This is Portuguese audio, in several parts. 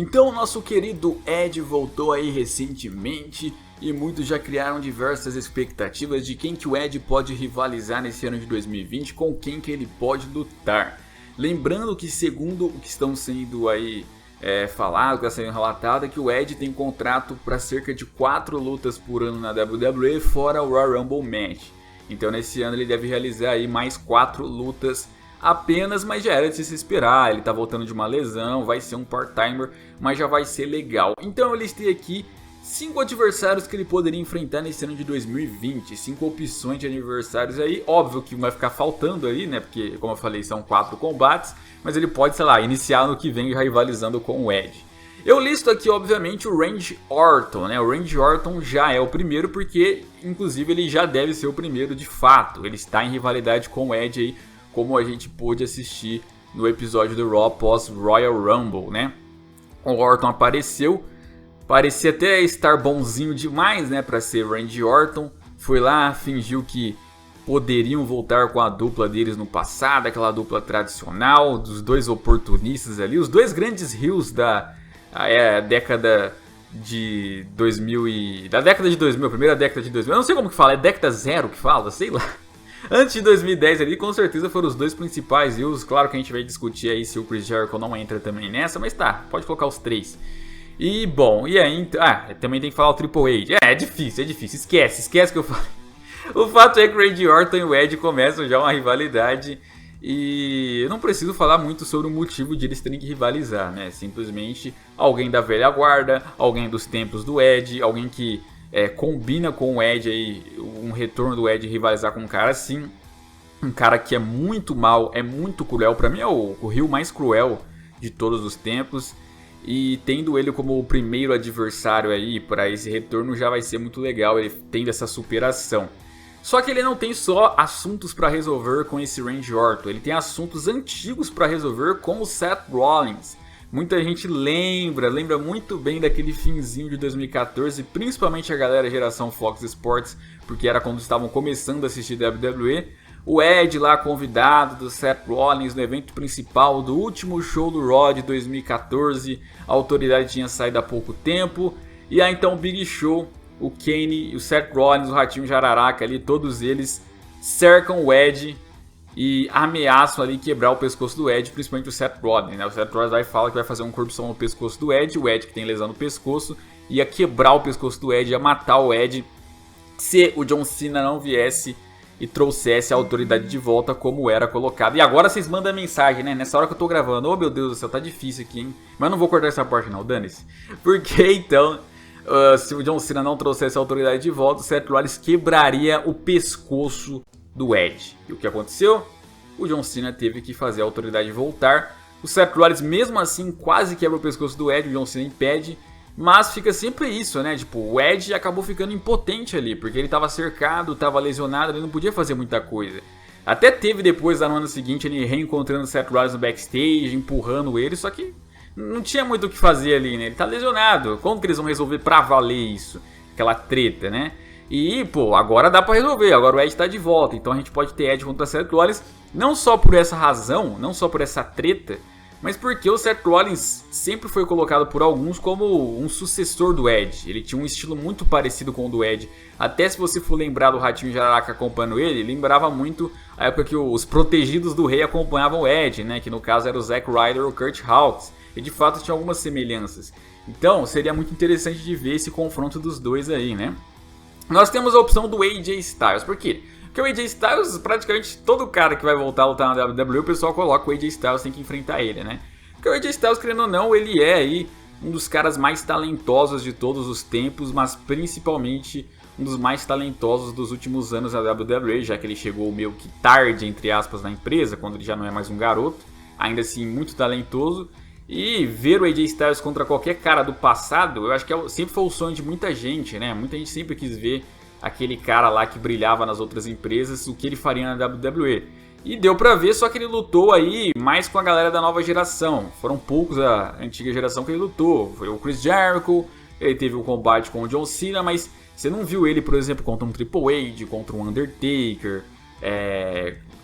Então, nosso querido Edge voltou aí recentemente e muitos já criaram diversas expectativas de quem que o Edge pode rivalizar nesse ano de 2020, com quem que ele pode lutar. Lembrando que, segundo o que estão sendo aí falado, que está sendo relatado, é que o Edge tem contrato para cerca de 4 lutas por ano na WWE, fora o Royal Rumble Match. Então nesse ano ele deve realizar aí mais 4 lutas apenas, mas já era de se esperar. Ele tá voltando de uma lesão, vai ser um part-timer, mas já vai ser legal. Então eu listei aqui 5 adversários que ele poderia enfrentar nesse ano de 2020, 5 opções de adversários aí. Óbvio que vai ficar faltando aí, né, porque como eu falei são 4 combates, mas ele pode, sei lá, iniciar no que vem rivalizando com o Edge. Eu listo aqui, obviamente, o Randy Orton, né? O Randy Orton já é o primeiro porque, inclusive, ele já deve ser o primeiro de fato. Ele está em rivalidade com o Edge aí, como a gente pôde assistir no episódio do Raw pós Royal Rumble, né? O Orton apareceu, parecia até estar bonzinho demais, né, para ser Randy Orton. Foi lá, fingiu que poderiam voltar com a dupla deles no passado, aquela dupla tradicional, dos dois oportunistas ali, os dois grandes heels da década de 2000 da década de 2000, primeira década de 2000, eu não sei como que fala, é década zero que fala, sei lá. Antes de 2010 ali, com certeza foram os dois principais heels. Claro que a gente vai discutir aí se o Chris Jericho não entra também nessa, mas tá, pode colocar os 3. E bom, e aí, também tem que falar o Triple H. É difícil, esquece que eu falei. O fato é que o Randy Orton e o Edge começam já uma rivalidade e eu não preciso falar muito sobre o motivo de eles terem que rivalizar, né? Simplesmente alguém da velha guarda, alguém dos tempos do Edge, alguém que combina com o Edge aí, um retorno do Edge rivalizar com um cara assim, um cara que é muito mal, é muito cruel, pra mim é o heel mais cruel de todos os tempos. E tendo ele como o primeiro adversário aí para esse retorno já vai ser muito legal, ele tendo essa superação. Só que ele não tem só assuntos para resolver com esse Randy Orton, ele tem assuntos antigos para resolver com o Seth Rollins. Muita gente lembra muito bem daquele finzinho de 2014, principalmente a galera geração Fox Sports, porque era quando estavam começando a assistir WWE. O Edge lá convidado do Seth Rollins no evento principal do último show do Raw de 2014, a autoridade tinha saído há pouco tempo, e aí então o Big Show, o Kane, o Seth Rollins, o Ratinho Jararaca ali, todos eles cercam o Edge e ameaçam ali quebrar o pescoço do Edge, principalmente o Seth Rollins, né? O Seth Rollins vai fala que vai fazer um corrupção no pescoço do Edge, o Edge que tem lesão no pescoço, ia quebrar o pescoço do Edge, ia matar o Edge se o John Cena não viesse e trouxesse a autoridade de volta como era colocado. E agora vocês mandam mensagem, né? Nessa hora que eu tô gravando, oh meu Deus do céu, tá difícil aqui, hein? Mas não vou cortar essa parte não, dane-se. Porque então, se o John Cena não trouxesse a autoridade de volta, o Seth Rollins quebraria o pescoço do Edge. E o que aconteceu? O John Cena teve que fazer a autoridade voltar. O Seth Rollins mesmo assim quase quebra o pescoço do Edge, o John Cena impede. Mas fica sempre isso, né? Tipo, o Edge acabou ficando impotente ali, porque ele tava cercado, tava lesionado, ele não podia fazer muita coisa. Até teve depois, no ano seguinte, ele reencontrando o Seth Rollins no backstage, empurrando ele, só que não tinha muito o que fazer ali, né? Ele tá lesionado, como que eles vão resolver pra valer isso? Aquela treta, né? E, pô, agora dá pra resolver, agora o Edge tá de volta, então a gente pode ter Edge contra Seth Rollins, não só por essa razão, não só por essa treta, mas porque o Seth Rollins sempre foi colocado por alguns como um sucessor do Edge. Ele tinha um estilo muito parecido com o do Edge. Até se você for lembrar do Ratinho Jararaca acompanhando ele, lembrava muito a época que os protegidos do rei acompanhavam o Edge, né? Que no caso era o Zack Ryder ou o Kurt Hawkins. E de fato tinha algumas semelhanças. Então seria muito interessante de ver esse confronto dos dois aí, né? Nós temos a opção do AJ Styles. Por quê? Porque o AJ Styles, praticamente todo cara que vai voltar a lutar na WWE, o pessoal coloca o AJ Styles, tem que enfrentar ele, né? Porque o AJ Styles, querendo ou não, ele é aí um dos caras mais talentosos de todos os tempos, mas principalmente um dos mais talentosos dos últimos anos da WWE, já que ele chegou meio que tarde, entre aspas, na empresa, quando ele já não é mais um garoto, ainda assim muito talentoso. E ver o AJ Styles contra qualquer cara do passado, eu acho que sempre foi o sonho de muita gente, né? Muita gente sempre quis ver aquele cara lá que brilhava nas outras empresas, o que ele faria na WWE. E deu pra ver, só que ele lutou aí mais com a galera da nova geração. Foram poucos da antiga geração que ele lutou. Foi o Chris Jericho, ele teve um combate com o John Cena, mas você não viu ele, por exemplo, contra um Triple H, contra um Undertaker,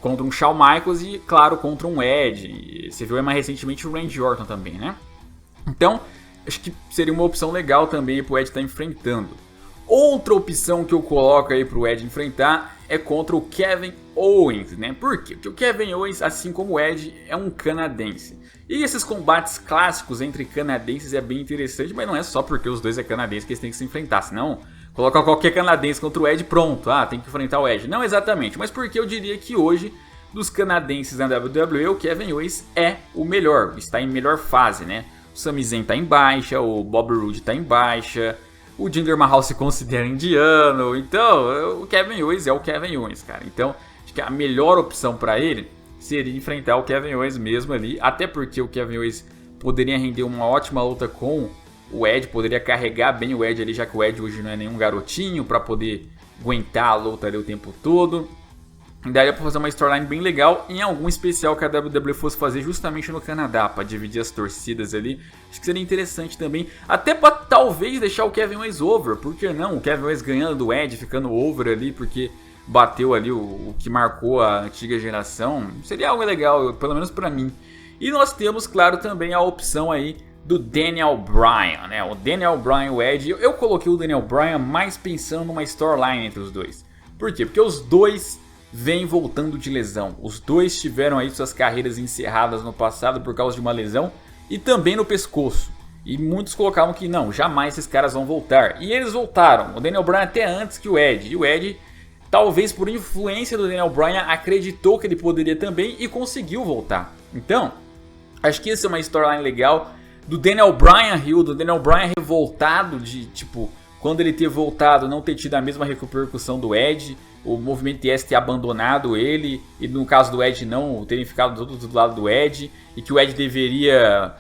contra um Shawn Michaels e, claro, contra um Edge. Você viu mais recentemente o Randy Orton também, né? Então, acho que seria uma opção legal também pro Edge estar enfrentando. Outra opção que eu coloco aí pro Edge enfrentar é contra o Kevin Owens, né? Por quê? Porque o Kevin Owens, assim como o Edge, é um canadense. E esses combates clássicos entre canadenses é bem interessante, mas não é só porque os dois é canadense que eles têm que se enfrentar, senão colocar qualquer canadense contra o Edge, pronto, tem que enfrentar o Edge. Não exatamente, mas porque eu diria que hoje, dos canadenses na WWE, o Kevin Owens é o melhor, está em melhor fase, né? O Sami Zayn está em baixa, o Bobby Roode está em baixa, o Jinder Mahal se considera indiano, então o Kevin Owens é o Kevin Owens, cara. Então, acho que a melhor opção para ele seria enfrentar o Kevin Owens mesmo ali, até porque o Kevin Owens poderia render uma ótima luta com o Edge, poderia carregar bem o Edge ali, já que o Edge hoje não é nenhum garotinho para poder aguentar a luta ali o tempo todo. Daria para fazer uma storyline bem legal em algum especial que a WWE fosse fazer justamente no Canadá, para dividir as torcidas ali. Acho que seria interessante também, até para talvez deixar o Kevin Owens over, por que não? O Kevin Owens ganhando do Edge, ficando over ali, porque bateu ali o que marcou a antiga geração, seria algo legal, pelo menos para mim. E nós temos, claro, também a opção aí do Daniel Bryan, né? O Daniel Bryan e o Edge, eu coloquei o Daniel Bryan mais pensando numa storyline entre os dois. Por quê? Porque os dois vêm voltando de lesão. Os dois tiveram aí suas carreiras encerradas no passado por causa de uma lesão e também no pescoço. E muitos colocavam que não, jamais esses caras vão voltar. E eles voltaram. O Daniel Bryan até antes que o Edge. E o Edge, talvez por influência do Daniel Bryan, acreditou que ele poderia também e conseguiu voltar. Então, acho que essa é uma storyline legal do Daniel Bryan Hill, do Daniel Bryan revoltado de, tipo, quando ele ter voltado não ter tido a mesma repercussão do Edge, o movimento TS ter abandonado ele, e no caso do Edge não terem ficado do lado do Edge, e que o Edge deveria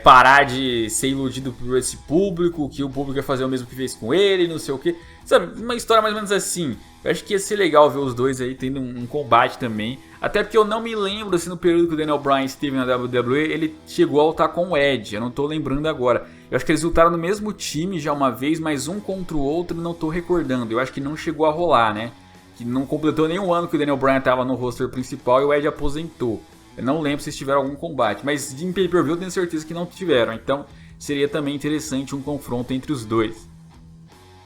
parar de ser iludido por esse público, que o público ia fazer o mesmo que fez com ele, não sei o que. Sabe, uma história mais ou menos assim. Eu acho que ia ser legal ver os dois aí tendo um combate também. Até porque eu não me lembro se no período que o Daniel Bryan esteve na WWE ele chegou a lutar com o Edge. Eu não tô lembrando agora. Eu acho que eles lutaram no mesmo time já uma vez, mas um contra o outro não tô recordando. Eu acho que não chegou a rolar, né? Que não completou nenhum ano que o Daniel Bryan estava no roster principal e o Edge aposentou. Eu não lembro se tiveram algum combate, mas em pay-per-view eu tenho certeza que não tiveram. Então seria também interessante um confronto entre os dois.